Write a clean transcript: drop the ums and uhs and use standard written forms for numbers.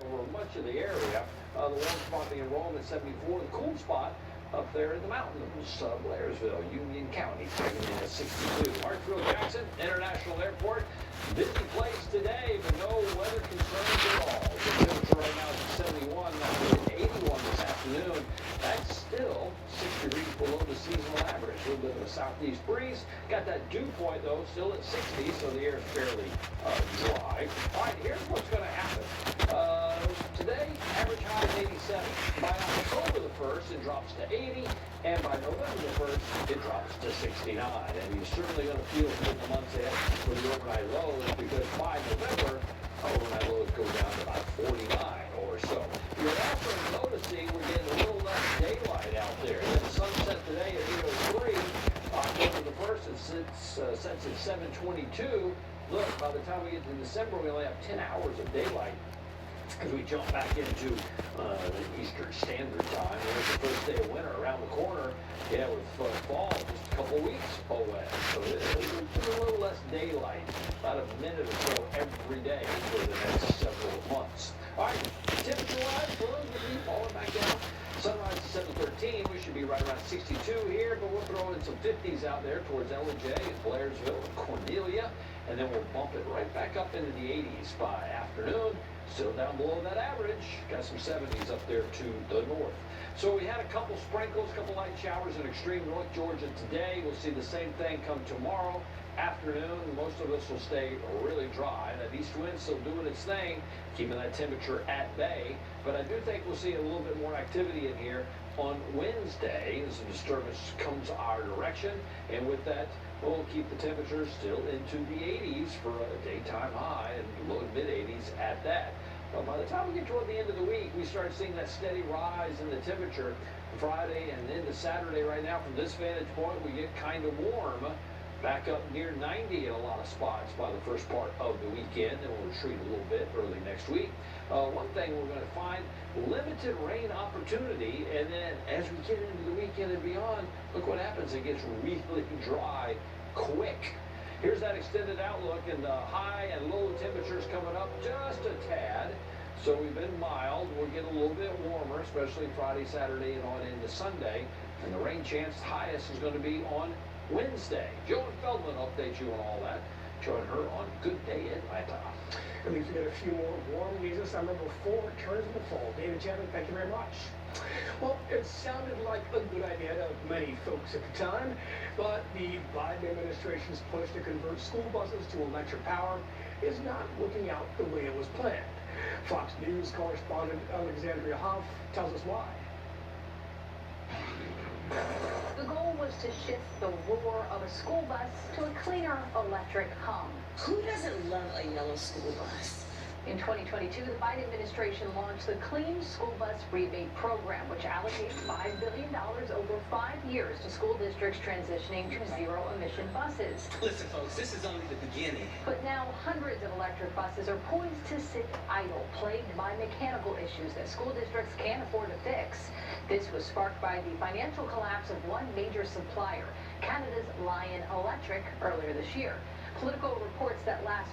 over much of the area. The warm spot being Rome at 74. The cool spot up there in the mountains, Blairsville, Union County, taking in at 62. Hartsville Jackson International Airport, busy place today, but no weather concerns at all. The temperature right now is 71, now it's 81 this afternoon. That's still 6 degrees below the seasonal average. A little bit of a southeast breeze. Got that dew point, though, still at 60, so the air is fairly dry. All right, here's what's going to happen. Today, average high is 87. By October the 1st, it drops to 80. And by November the 1st, it drops to 69. And you're certainly going to feel it in the months ahead for the overnight lows, because by November, overnight lows go down to about 49 or so. You're also noticing we're getting a little less daylight out there. The sunset today at 8:03. October the 1st, it sets at 7:22. Look, by the time we get to December, we only have 10 hours of daylight as we jump back into the Eastern Standard Time. There's the first day of winter around the corner. Yeah, with fall just a couple weeks away. So it's a little less daylight, about a minute or so every day for the next several months. All right, temperature-wise, we're going to be falling back down. Sunrise is 7:13. We should be right around 62 here, but we'll throw in some 50s out there towards Ellijay and Blairsville and Cornelia, and then we'll bump it right back up into the 80s by afternoon. Still down below that average. Got some 70s up there to the north. So we had a couple sprinkles, a couple light showers in extreme North Georgia today. We'll see the same thing come tomorrow afternoon. Most of us will stay really dry. That east wind still doing its thing, keeping that temperature at bay. But I do think we'll see a little bit more activity in here on Wednesday as the disturbance comes our direction. And with that, we'll keep the temperatures still into the 80s for a daytime high and low to mid 80s at that. But by the time we get toward the end of the week, we start seeing that steady rise in the temperature. Friday and into Saturday right now, from this vantage point, we get kind of warm. Back up near 90 in a lot of spots by the first part of the weekend, and we'll retreat a little bit early next week. One thing we're going to find, limited rain opportunity, and then as we get into the weekend and beyond, look what happens. It gets really dry quick. Here's that extended outlook, and the high and low temperatures coming up just a tad. So we've been mild. We'll get a little bit warmer, especially Friday, Saturday, and on into Sunday. And the rain chance highest is going to be on Wednesday. Joan Feldman updates you on all that. Join her on Good Day Atlanta. At least we get a few more warm days this summer before it turns into fall. David Chapman, thank you very much. Well, it sounded like a good idea to many folks at the time, but the Biden administration's push to convert school buses to electric power is not working out the way it was planned. Fox News correspondent Alexandria Hoff tells us why. The goal was to shift the roar of a school bus to a cleaner electric hum. Who doesn't love a yellow school bus? In 2022, the Biden administration launched the Clean School Bus Rebate Program, which allocates $5 billion over 5 years to school districts transitioning to zero-emission buses. Listen, folks, this is only the beginning. But now hundreds of electric buses are poised to sit idle, plagued by mechanical issues that school districts can't afford to fix. This was sparked by the financial collapse of one major supplier, Canada's Lion Electric, earlier this year. Politico reports that last